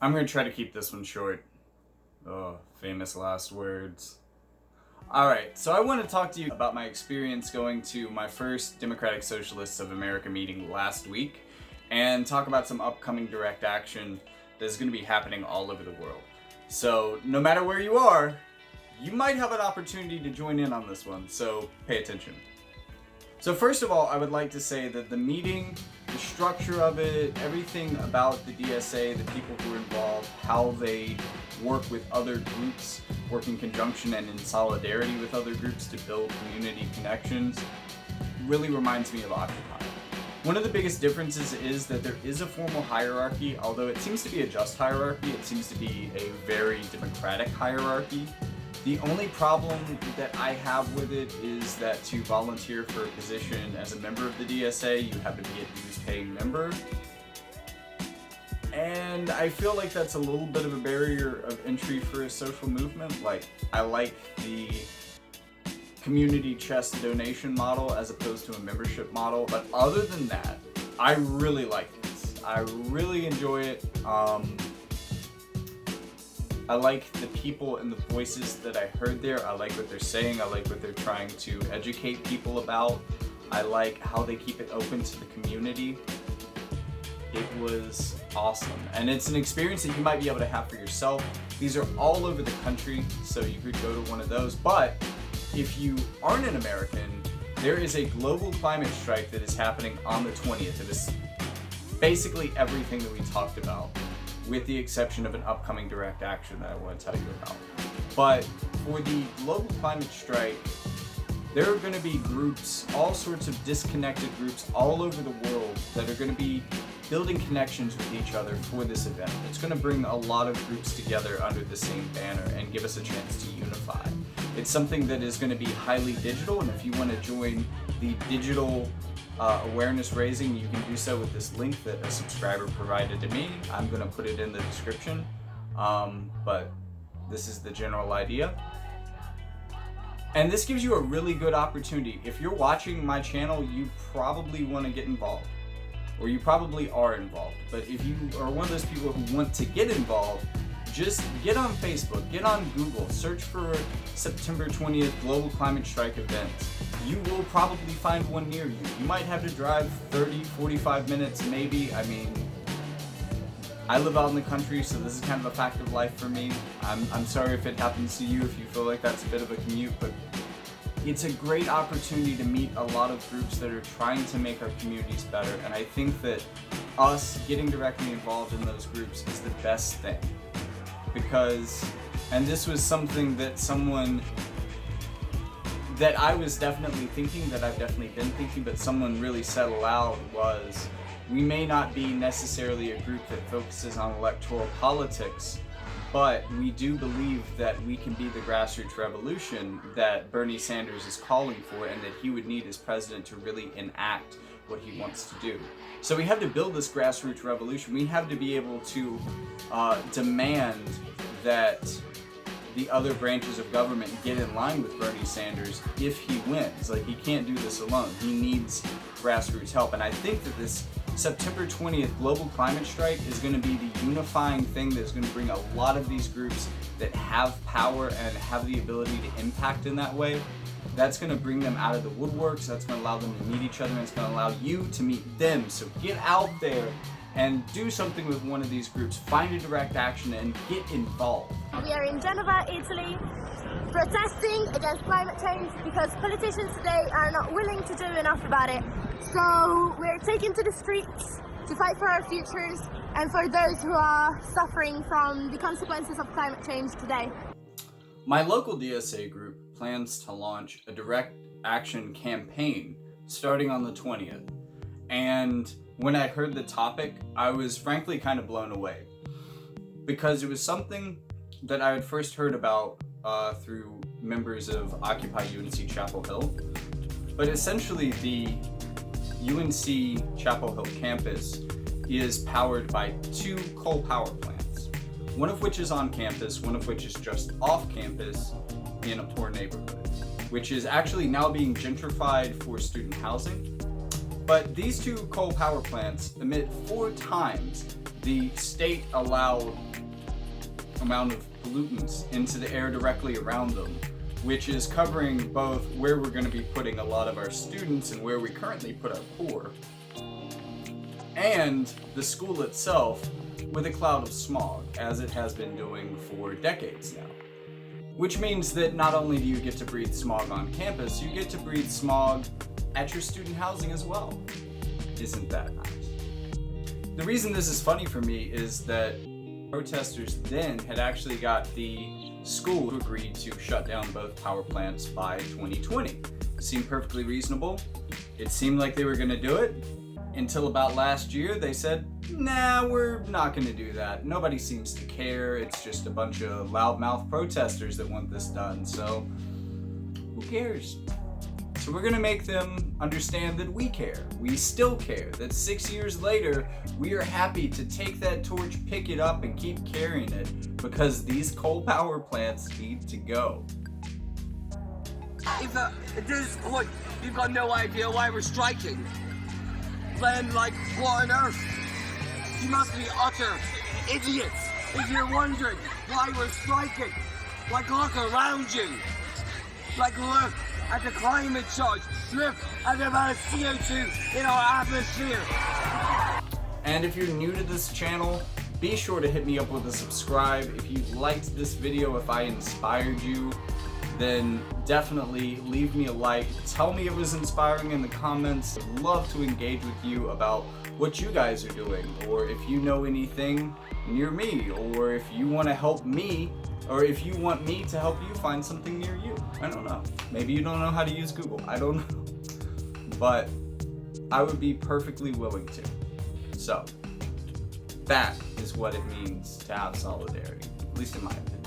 I'm going to try to keep this one short. Oh, famous last words. Alright, so I want to talk to you about my experience going to my first Democratic Socialists of America meeting last week and talk about some upcoming direct action that is going to be happening all over the world. So, no matter where you are, you might have an opportunity to join in on this one, so pay attention. So first of all, I would like to say that the meeting, the structure of it, everything about the DSA, the people who are involved, how they work with other groups, work in conjunction and in solidarity with other groups to build community connections, really reminds me of Occupy. One of the biggest differences is that there is a formal hierarchy, although it seems to be a just hierarchy, it seems to be a very democratic hierarchy. The only problem that I have with it is that to volunteer for a position as a member of the DSA, you have to be a dues-paying member. And I feel like that's a little bit of a barrier of entry for a social movement. Like, I like the community chest donation model as opposed to a membership model. But other than that, I really like this. I really enjoy it. I like the people and the voices that I heard there. I like what they're saying. I like what they're trying to educate people about. I like how they keep it open to the community. It was awesome. And it's an experience that you might be able to have for yourself. These are all over the country, so you could go to one of those. But if you aren't an American, there is a global climate strike that is happening on the 20th. It is basically everything that we talked about, with the exception of an upcoming direct action that I want to tell you about. But for the global climate strike, there are going to be groups, all sorts of disconnected groups all over the world that are going to be building connections with each other for this event. It's going to bring a lot of groups together under the same banner and give us a chance to unify. It's something that is going to be highly digital, and if you want to join the digital awareness raising, you can do so with this link that a subscriber provided to me. I'm going to put it in the description, but this is the general idea. And this gives you a really good opportunity. If you're watching my channel, you probably want to get involved, or you probably are involved. But if you are one of those people who want to get involved, just get on Facebook, get on Google, search for September 20th Global Climate Strike events. You will probably find one near you. You might have to drive 30, 45 minutes maybe. I mean, I live out in the country, so this is kind of a fact of life for me. I'm sorry if it happens to you, if you feel like that's a bit of a commute, but it's a great opportunity to meet a lot of groups that are trying to make our communities better. And I think that us getting directly involved in those groups is the best thing. Because, and this was something that that I was definitely thinking, that I've definitely been thinking, but someone really said aloud was, we may not be necessarily a group that focuses on electoral politics, but we do believe that we can be the grassroots revolution that Bernie Sanders is calling for, and that he would need as president to really enact what he wants to do. So we have to build this grassroots revolution. We have to be able to demand that the other branches of government get in line with Bernie Sanders if he wins. Like, he can't do this alone. He needs grassroots help. And I think that this September 20th Global Climate Strike is going to be the unifying thing that's going to bring a lot of these groups that have power and have the ability to impact in that way. That's going to bring them out of the woodworks. That's going to allow them to meet each other, and it's going to allow you to meet them. So get out there and do something with one of these groups. Find a direct action and get involved. We are in Geneva, Italy, protesting against climate change because politicians today are not willing to do enough about it. So we're taking to the streets to fight for our futures and for those who are suffering from the consequences of climate change today. My local DSA group plans to launch a direct action campaign starting on the 20th. And when I heard the topic, I was frankly kind of blown away, because it was something that I had first heard about through members of Occupy UNC Chapel Hill. But essentially, the UNC Chapel Hill campus is powered by 2 coal power plants, one of which is on campus, one of which is just off campus in a poor neighborhood, which is actually now being gentrified for student housing. But these 2 coal power plants emit 4 times the state allowed amount of pollutants into the air directly around them, which is covering both where we're going to be putting a lot of our students and where we currently put our poor, and the school itself with a cloud of smog, as it has been doing for decades now. Which means that not only do you get to breathe smog on campus, you get to breathe smog at your student housing as well. Isn't that nice? The reason this is funny for me is that protesters then had actually got the school to agree to shut down both power plants by 2020. Seemed perfectly reasonable. It seemed like they were going to do it until about last year. They said, nah, we're not going to do that. Nobody seems to care. It's just a bunch of loudmouth protesters that want this done, so who cares? So we're going to make them understand that we care. We still care. That 6 years later, we are happy to take that torch, pick it up, and keep carrying it, because these coal power plants need to go. If at this point you've got no idea why we're striking, then like what on earth? You must be utter idiots if you're wondering why we're striking. Like look around you. Like look at the climate charge. Look at the amount of CO2 in our atmosphere. And if you're new to this channel, be sure to hit me up with a subscribe. If you liked this video, if I inspired you, then definitely leave me a like. Tell me it was inspiring in the comments. I'd love to engage with you about what you guys are doing, or if you know anything near me, or if you want to help me, or if you want me to help you find something near you. I don't know. Maybe you don't know how to use Google. I don't know. But I would be perfectly willing to. So that is what it means to have solidarity, at least in my opinion.